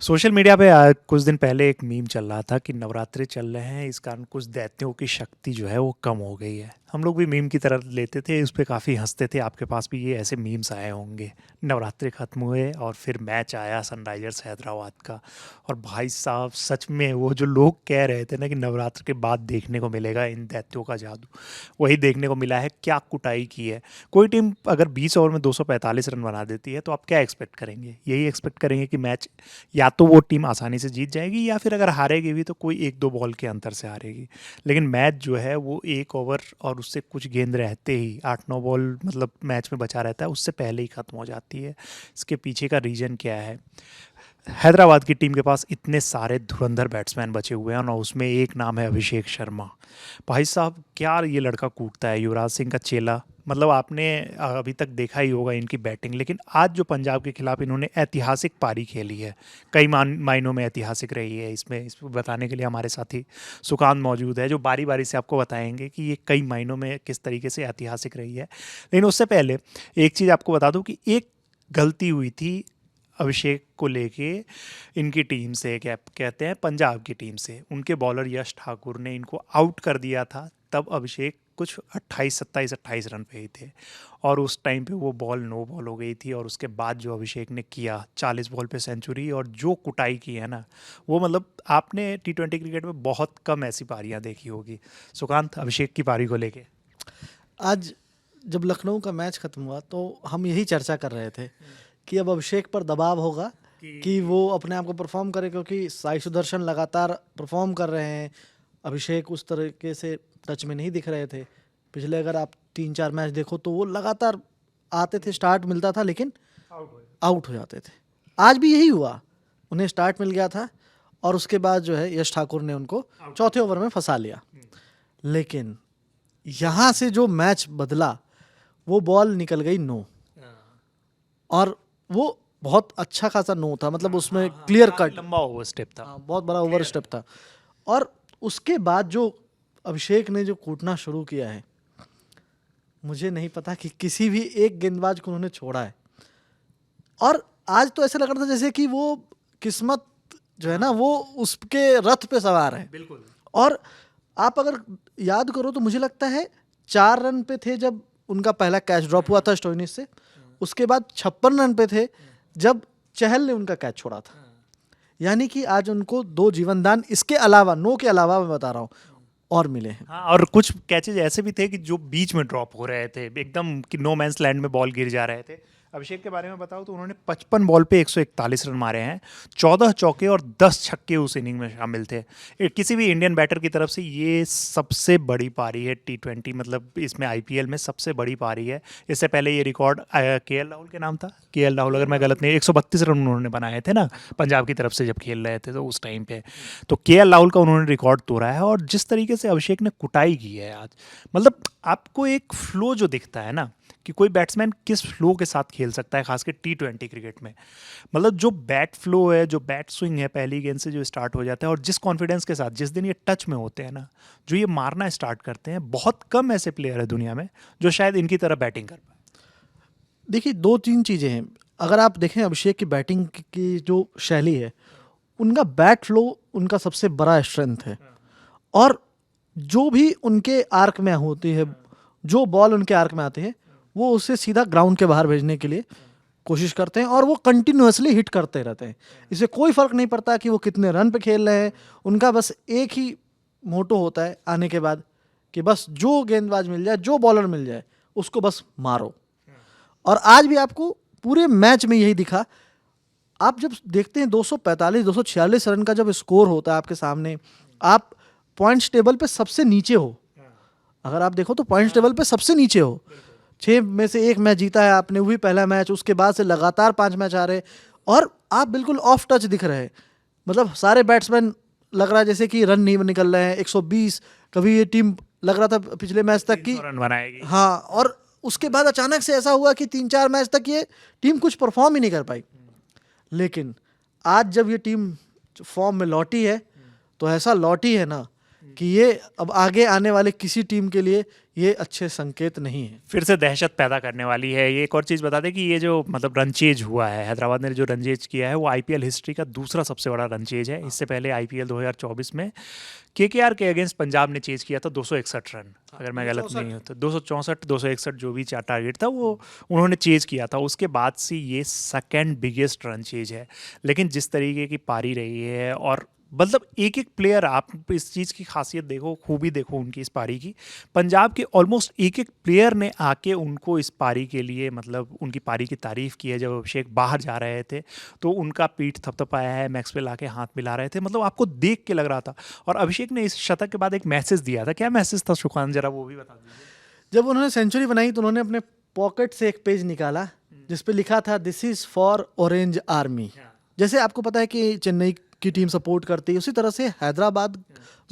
Social media पे कुछ दिन पहले एक मीम चल रहा था कि नवरात्रि चल रहे हैं, इस कारण कुछ दैत्यों की शक्ति जो है वो कम हो गई है। हम लोग भी मीम की तरह लेते थे, उस पे काफ़ी हंसते थे। आपके पास भी ये ऐसे मीम्स आए होंगे। नवरात्रि खत्म हुए और फिर मैच आया सनराइजर्स हैदराबाद का। और भाई साहब, सच में वो जो लोग कह रहे थे ना कि नवरात्र के बाद देखने को मिलेगा इन दैत्यों का जादू, वही देखने को मिला है। क्या कुटाई की है। कोई टीम अगर 20 ओवर में 245 रन बना देती है तो आप क्या एक्सपेक्ट करेंगे? यही एक्सपेक्ट करेंगे कि मैच या तो वो टीम आसानी से जीत जाएगी, या फिर अगर हारेगी भी तो कोई एक दो बॉल के अंतर से हारेगी। लेकिन मैच जो है वो एक ओवर और उससे कुछ गेंद रहते ही, 8-9 बॉल मतलब मैच में बचा रहता है, उससे पहले ही ख़त्म हो जाती है। इसके पीछे का रीज़न क्या है? हैदराबाद की टीम के पास इतने सारे धुरंधर बैट्समैन बचे हुए हैं और उसमें एक नाम है अभिषेक शर्मा। भाई साहब, क्या ये लड़का कूटता है, युवराज सिंह का चेला। मतलब आपने अभी तक देखा ही होगा इनकी बैटिंग। लेकिन आज जो पंजाब के खिलाफ इन्होंने ऐतिहासिक पारी खेली है, कई मायनों में ऐतिहासिक रही है। इसमें बताने के लिए हमारे साथी सुकांत मौजूद है, जो बारी बारी से आपको बताएंगे कि ये कई मायनों में किस तरीके से ऐतिहासिक रही है। लेकिन उससे पहले एक चीज़ आपको बता दूं कि एक गलती हुई थी अभिषेक को लेके इनकी टीम से, क्या कहते हैं, पंजाब की टीम से। उनके बॉलर यश ठाकुर ने इनको आउट कर दिया था। तब अभिषेक कुछ 28 रन पे ही थे और उस टाइम पे वो बॉल नो बॉल हो गई थी। और उसके बाद जो अभिषेक ने किया 40 बॉल पे सेंचुरी और जो कुटाई की है ना, वो मतलब आपने T20 क्रिकेट में बहुत कम ऐसी पारियां देखी होगी। सुकांत, अभिषेक की पारी को लेके। आज जब लखनऊ का मैच खत्म हुआ तो हम यही चर्चा कर रहे थे कि अब अभिषेक पर दबाव होगा कि वो अपने आप को परफॉर्म करे, क्योंकि साई सुदर्शन लगातार परफॉर्म कर रहे हैं। अभिषेक उस तरीके से टच में नहीं दिख रहे थे। पिछले अगर आप 3-4 मैच देखो तो वो लगातार आते थे, स्टार्ट मिलता था लेकिन आउट हो जाते थे। आज भी यही हुआ, उन्हें स्टार्ट मिल गया था और उसके बाद जो है यश ठाकुर ने उनको चौथे ओवर में फंसा लिया। लेकिन यहाँ से जो मैच बदला, वो बॉल निकल गई नो, और वो बहुत अच्छा खासा नो था, मतलब उसमें क्लियर कट लंबा ओवर स्टेप था। बहुत बड़ा ओवर स्टेप था। और उसके बाद जो अभिषेक ने जो कूटना शुरू किया है, मुझे नहीं पता कि किसी भी एक गेंदबाज को उन्होंने छोड़ा है। और आज तो ऐसा लग रहा था जैसे कि वो किस्मत जो है ना, वो उसके रथ पे सवार है। बिल्कुल। और आप अगर याद करो तो मुझे लगता है 4 रन पे थे जब उनका पहला कैच ड्रॉप हुआ था स्टोइनिस से। उसके बाद 56 रन पे थे जब चहल ने उनका कैच छोड़ा था। यानी कि आज उनको 2 जीवनदान, इसके अलावा, नो के अलावा मैं बता रहा हूँ, और मिले हैं। हाँ, और कुछ कैचेज ऐसे भी थे कि जो बीच में ड्रॉप हो रहे थे, एकदम कि नो मैंस लैंड में बॉल गिर जा रहे थे। अभिषेक के बारे में बताओ तो उन्होंने 55 बॉल पे 141 रन मारे हैं। 14 चौके और 10 छक्के उस इनिंग में शामिल थे। किसी भी इंडियन बैटर की तरफ से ये सबसे बड़ी पारी है T20, मतलब इसमें IPL में सबसे बड़ी पारी है। इससे पहले ये रिकॉर्ड KL राहुल के नाम था। KL राहुल, अगर मैं गलत नहीं, 132 रन उन्होंने बनाए थे ना पंजाब की तरफ से जब खेल रहे थे तो उस टाइम पे। तो KL राहुल का उन्होंने रिकॉर्ड तोड़ा है। और जिस तरीके से अभिषेक ने कुटाई की है आज, मतलब आपको एक फ्लो जो दिखता है ना कि कोई बैट्समैन किस फ्लो के साथ खेल सकता है, खासकर T20 क्रिकेट में। मतलब जो बैट फ्लो है, जो बैट स्विंग है, पहली गेंद से जो स्टार्ट हो जाता है, और जिस कॉन्फिडेंस के साथ जिस दिन ये टच में होते हैं ना, जो ये मारना स्टार्ट करते हैं, बहुत कम ऐसे प्लेयर है दुनिया में जो शायद इनकी तरह बैटिंग कर पाए। देखिए, 2-3 चीज़ें हैं। अगर आप देखें अभिषेक की बैटिंग की जो शैली है, उनका बैट फ्लो उनका सबसे बड़ा स्ट्रेंथ है। और जो भी उनके आर्क में होती है, जो बॉल उनके आर्क में आते हैं, वो उसे सीधा ग्राउंड के बाहर भेजने के लिए कोशिश करते हैं और वो कंटिन्यूअसली हिट करते रहते हैं। इससे कोई फर्क नहीं पड़ता कि वो कितने रन पे खेल रहे हैं। उनका बस एक ही मोटो होता है आने के बाद कि बस जो गेंदबाज मिल जाए, जो बॉलर मिल जाए, उसको बस मारो। और आज भी आपको पूरे मैच में यही दिखा। आप जब देखते हैं 245-246 रन का जब स्कोर होता है आपके सामने, आप पॉइंट्स टेबल पे सबसे नीचे हो। अगर आप देखो तो पॉइंट्स टेबल पे सबसे नीचे हो। 6 में से 1 मैच जीता है आपने, वो भी पहला मैच। उसके बाद से लगातार 5 मैच आ रहे और आप बिल्कुल ऑफ टच दिख रहे हैं। मतलब सारे बैट्समैन लग रहा है जैसे कि रन नहीं निकल रहे हैं। 120 कभी ये टीम लग रहा था पिछले मैच तक की 300 रन बनाएगी। हाँ। और उसके बाद अचानक से ऐसा हुआ कि 3-4 मैच तक ये टीम कुछ परफॉर्म ही नहीं कर पाई। लेकिन आज जब ये टीम फॉर्म में लौटी है, तो ऐसा लौटी है ना कि ये अब आगे आने वाले किसी टीम के लिए ये अच्छे संकेत नहीं है। फिर से दहशत पैदा करने वाली है। ये एक और चीज़ बता दें कि ये जो मतलब रन चेज हुआ है, हैदराबाद ने जो रन चेज किया है वो आईपीएल हिस्ट्री का दूसरा सबसे बड़ा रन चेज है। इससे पहले आईपीएल 2024 में केकेआर के अगेंस्ट पंजाब ने चेज किया था 261 रन, अगर मैं गलत नहीं हूँ तो 264 261 जो भी चार टारगेट था वो उन्होंने चेज किया था। उसके बाद से ये सेकंड बिगेस्ट रन चेज है। लेकिन जिस तरीके की पारी रही है और मतलब एक एक प्लेयर, आप इस चीज़ की खासियत देखो, खूबी देखो उनकी इस पारी की, पंजाब के ऑलमोस्ट एक एक प्लेयर ने आके उनको इस पारी के लिए मतलब उनकी पारी की तारीफ़ की है। जब अभिषेक बाहर जा रहे थे तो उनका पीठ थपथपाया है, मैक्सवेल आके हाथ मिला रहे थे, मतलब आपको देख के लग रहा था। और अभिषेक ने इस शतक के बाद एक मैसेज दिया था। क्या मैसेज था सुखान, जरा वो भी बता दीजिए। जब उन्होंने सेंचुरी बनाई तो उन्होंने अपने पॉकेट से एक पेज निकाला जिस पे लिखा था this is for orange army. जैसे आपको पता है कि चेन्नई की टीम सपोर्ट करती है, उसी तरह से हैदराबाद,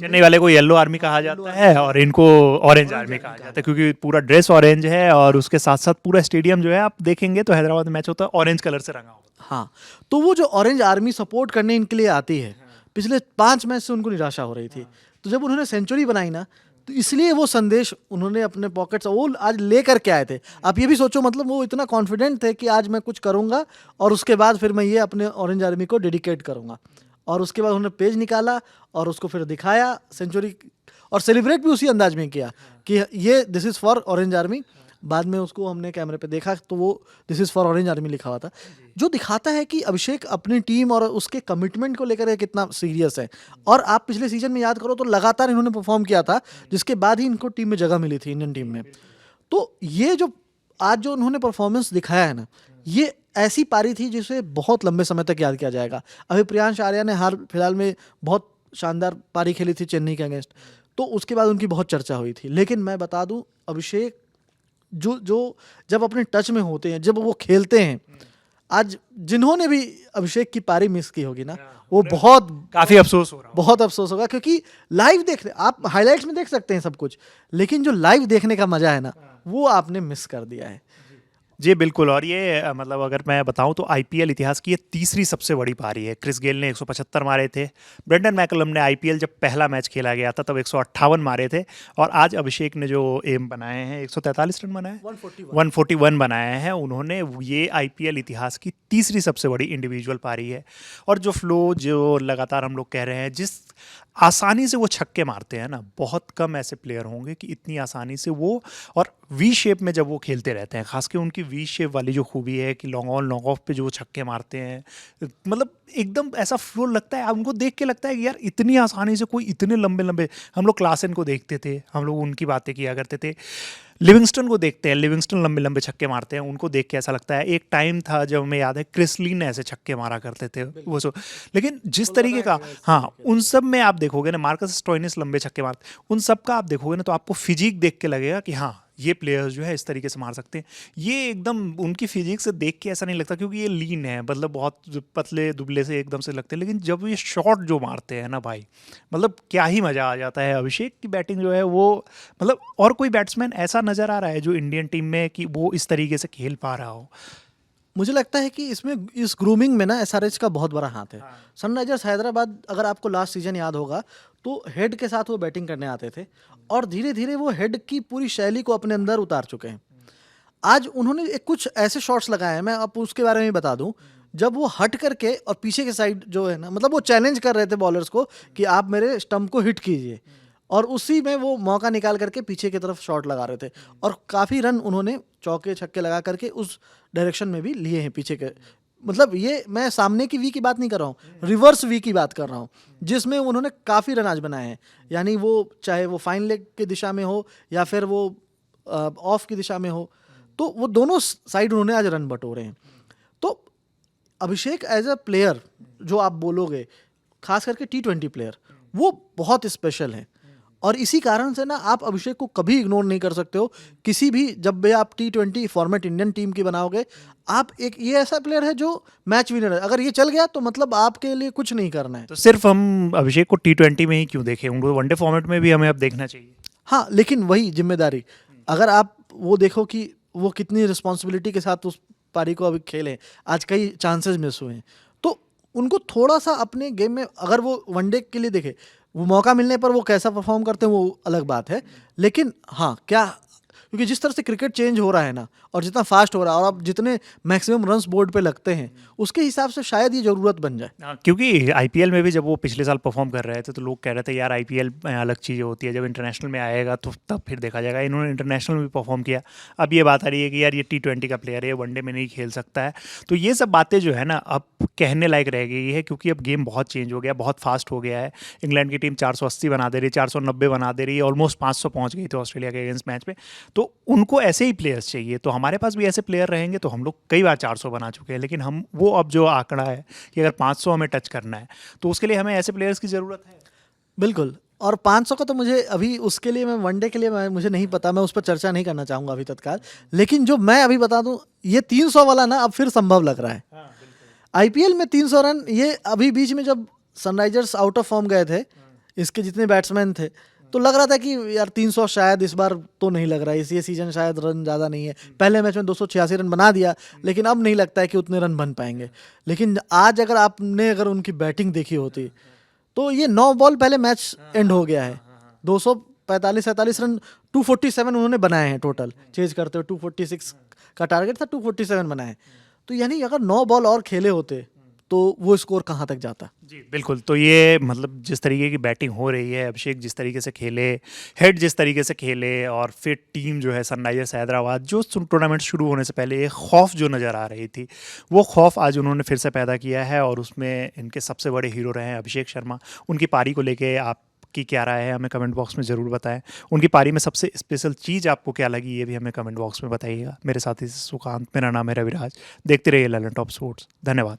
चेन्नई वाले को येलो आर्मी कहा जाता है और इनको ऑरेंज आर्मी कहा जाता है क्योंकि पूरा ड्रेस ऑरेंज है और उसके साथ साथ पूरा स्टेडियम जो है आप देखेंगे तो हैदराबाद में मैच होता है ऑरेंज कलर से रंगा होता हाँ, तो वो जो ऑरेंज आर्मी सपोर्ट करने इनके लिए आती है, पिछले 5 मैच से उनको निराशा हो रही थी। तो जब उन्होंने सेंचुरी बनाई ना, तो इसलिए वो संदेश उन्होंने अपने पॉकेट से वो आज लेकर के आए थे। आप ये भी सोचो, मतलब वो इतना कॉन्फिडेंट थे कि आज मैं कुछ करूंगा और उसके बाद फिर मैं ये अपने ऑरेंज आर्मी को डेडिकेट करूंगा। और उसके बाद उन्होंने पेज निकाला और उसको फिर दिखाया सेंचुरी, और सेलिब्रेट भी उसी अंदाज में किया कि ये this is for orange army. बाद में उसको हमने कैमरे पे देखा तो वो this is for orange army लिखा हुआ था, जो दिखाता है कि अभिषेक अपनी टीम और उसके कमिटमेंट को लेकर कितना सीरियस है। और आप पिछले सीजन में याद करो तो लगातार इन्होंने परफॉर्म किया था, जिसके बाद ही इनको टीम में जगह मिली थी, इंडियन टीम में। तो ये जो आज जो उन्होंने परफॉर्मेंस दिखाया है ना, ये ऐसी पारी थी जिसे बहुत लंबे समय तक याद किया जाएगा। अभी प्रियांश आर्या ने हाल फिलहाल में बहुत शानदार पारी खेली थी चेन्नई के अगेंस्ट, तो उसके बाद उनकी बहुत चर्चा हुई थी। लेकिन मैं बता दूं, अभिषेक जो जो जब अपने टच में होते हैं, जब वो खेलते हैं, आज जिन्होंने भी अभिषेक की पारी मिस की होगी ना, वो बहुत काफी अफसोस हो रहा बहुत अफसोस होगा। क्योंकि लाइव देख आप हाइलाइट्स में देख सकते हैं सब कुछ, लेकिन जो लाइव देखने का मजा है ना, वो आपने मिस कर दिया है। जी बिल्कुल। और ये मतलब अगर मैं बताऊं तो आईपीएल इतिहास की ये तीसरी सबसे बड़ी पारी है। क्रिस गेल ने 175 मारे थे, ब्रेंडन मैकलम ने आईपीएल जब पहला मैच खेला गया था तब 158 मारे थे, और आज अभिषेक ने जो एम बनाए हैं 143 रन बनाए, 141 बनाए हैं उन्होंने। ये आईपीएल इतिहास की तीसरी सबसे बड़ी इंडिविजुअल पारी है। और जो फ्लो जो लगातार हम लोग कह रहे हैं, जिस आसानी से वो छक्के मारते हैं ना, बहुत कम ऐसे प्लेयर होंगे कि इतनी आसानी से वो, और वी शेप में जब वो खेलते रहते हैं, खास कर उनकी वी शेप वाली जो खूबी है कि लॉन्ग ऑन लॉन्ग ऑफ पे जो वो छक्के मारते हैं, मतलब एकदम ऐसा फ्लो लगता है, उनको देख के लगता है कि यार इतनी आसानी से कोई इतने लंबे लंबे, हम लोग क्लासन को देखते थे, हम लोग उनकी बातें किया करते थे, लिविंगस्टन को देखते हैं, लिविंगस्टन लंबे लंबे छक्के मारते हैं, उनको देख के ऐसा लगता है। एक टाइम था जब हमें याद है क्रिस लीन ऐसे छक्के मारा करते थे वो सो, लेकिन जिस तरीके का, हाँ, उन सब में आप देखोगे ना, मार्कस स्टोइनिस लंबे छक्के मारते, उन सब का आप देखोगे ना तो आपको फिजिक देख के लगेगा कि हाँ ये प्लेयर्स जो है इस तरीके से मार सकते हैं। ये एकदम उनकी फिजिक्स से देख के ऐसा नहीं लगता क्योंकि ये लीन है, मतलब बहुत पतले दुबले से एकदम से लगते हैं, लेकिन जब ये शॉट जो मारते हैं ना भाई, मतलब क्या ही मज़ा आ जाता है। अभिषेक की बैटिंग जो है वो, मतलब और कोई बैट्समैन ऐसा नज़र आ रहा है जो इंडियन टीम में कि वो इस तरीके से खेल पा रहा हो। मुझे लगता है कि इसमें इस ग्रूमिंग में ना एसआरएच का बहुत बड़ा हाथ है। सनराइजर्स हैदराबाद, अगर आपको लास्ट सीजन याद होगा तो हेड के साथ वो बैटिंग करने आते थे और धीरे धीरे वो हेड की पूरी शैली को अपने अंदर उतार चुके हैं। आज उन्होंने एक कुछ ऐसे शॉट्स लगाए हैं, मैं आपको उसके बारे में बता दूं, जब वो हट करके और पीछे के साइड जो है ना, मतलब वो चैलेंज कर रहे थे बॉलर्स को कि आप मेरे स्टंप को हिट कीजिए, और उसी में वो मौका निकाल करके पीछे की तरफ शॉट लगा रहे थे, और काफ़ी रन उन्होंने चौके छक्के लगा करके उस डायरेक्शन में भी लिए हैं पीछे के। मतलब ये मैं सामने की वी की बात नहीं कर रहा हूँ, रिवर्स वी की बात कर रहा हूँ, जिसमें उन्होंने काफ़ी रन आज बनाए हैं। यानी वो चाहे वो फाइन लेग की दिशा में हो या फिर वो ऑफ की दिशा में हो, तो वो दोनों साइड उन्होंने आज रन बटोरे हैं। तो अभिषेक एज अ प्लेयर जो आप बोलोगे, खास करके T20 प्लेयर, वो बहुत स्पेशल है। और इसी कारण से ना आप अभिषेक को कभी इग्नोर नहीं कर सकते हो किसी भी, जब भी आप T20 फॉर्मेट इंडियन टीम की बनाओगे, आप एक ये ऐसा प्लेयर है जो मैच विनर है। अगर ये चल गया तो मतलब आपके लिए कुछ नहीं करना है। तो सिर्फ हम अभिषेक को T20 में ही क्यों देखें, उनको वनडे फॉर्मेट में भी हमें अब देखना चाहिए। हाँ, लेकिन वही जिम्मेदारी, अगर आप वो देखो कि वो कितनी रिस्पॉन्सिबिलिटी के साथ उस पारी को अभी खेले, आज कई चांसेस मिस हुए हैं, तो उनको थोड़ा सा अपने गेम में, अगर वो वनडे के लिए देखे, वो मौका मिलने पर वो कैसा परफॉर्म करते हैं वो अलग बात है, लेकिन हाँ क्या, क्योंकि जिस तरह से क्रिकेट चेंज हो रहा है ना, और जितना फास्ट हो रहा है, और अब जितने मैक्सिमम रन्स बोर्ड पे लगते हैं, उसके हिसाब से शायद ये ज़रूरत बन जाए। क्योंकि आईपीएल में भी जब वो पिछले साल परफॉर्म कर रहे थे तो लोग कह रहे थे यार आईपीएल में अलग चीज़ होती है, जब इंटरनेशनल में आएगा तो तब फिर देखा जाएगा। इन्होंने इंटरनेशनल में भी परफॉर्म किया। अब ये बात आ रही है कि यार ये T20 का प्लेयर है, वनडे में नहीं खेल सकता है। तो ये सब बातें जो है ना अब कहने लायक रह गई है, क्योंकि अब गेम बहुत चेंज हो गया, बहुत फास्ट हो गया है। इंग्लैंड की टीम 480 बना दे रही है, 490 बना दे रही है, ऑलमोस्ट 500 पहुंच गई थी ऑस्ट्रेलिया के अगेंस्ट मैच में। तो उनको ऐसे ही प्लेयर्स चाहिए। तो हमारे पास भी ऐसे प्लेयर रहेंगे तो हम लोग कई बार 400 बना चुके हैं, लेकिन हम वो अब जो आंकड़ा है कि अगर 500 हमें टच करना है तो उसके लिए हमें ऐसे प्लेयर्स की ज़रूरत है। बिल्कुल। और 500 का तो मुझे अभी उसके लिए, मैं वनडे के लिए मुझे नहीं पता, मैं उस पर चर्चा नहीं करना चाहूँगा अभी तत्काल। लेकिन जो मैं अभी बता दूं, ये 300 वाला ना अब फिर संभव लग रहा है। आईपीएल में 300 रन, ये अभी बीच में जब सनराइजर्स आउट ऑफ फॉर्म गए थे, इसके जितने बैट्समैन थे, तो लग रहा था कि यार 300 शायद इस बार तो नहीं लग रहा है, ये सीजन शायद रन ज़्यादा नहीं है। पहले मैच में 286 रन बना दिया, लेकिन अब नहीं लगता है कि उतने रन बन पाएंगे। लेकिन आज अगर उनकी बैटिंग देखी होती तो ये 9 बॉल पहले मैच एंड हो गया है। 245-47 रन, 247 उन्होंने बनाए हैं टोटल, चेज करते हुए 246 का टारगेट था, 247 बनाए। तो यानी अगर 9 बॉल और खेले होते तो वो स्कोर कहाँ तक जाता। जी बिल्कुल। तो ये मतलब जिस तरीके की बैटिंग हो रही है, अभिषेक जिस तरीके से खेले, हेड जिस तरीके से खेले, और फिर टीम जो है सनराइजर्स हैदराबाद, जो टूर्नामेंट शुरू होने से पहले एक खौफ जो नज़र आ रही थी, वो खौफ आज उन्होंने फिर से पैदा किया है। और उसमें इनके सबसे बड़े हीरो रहे हैं अभिषेक शर्मा। उनकी पारी को लेके आपकी क्या राय है, हमें कमेंट बॉक्स में ज़रूर बताएं। उनकी पारी में सबसे स्पेशल चीज़ आपको क्या लगी, ये भी हमें कमेंट बॉक्स में बताइएगा। मेरे साथी सुकांत, मेरा नाम है रविराज। देखते रहिए ललन टॉप स्पोर्ट्स। धन्यवाद।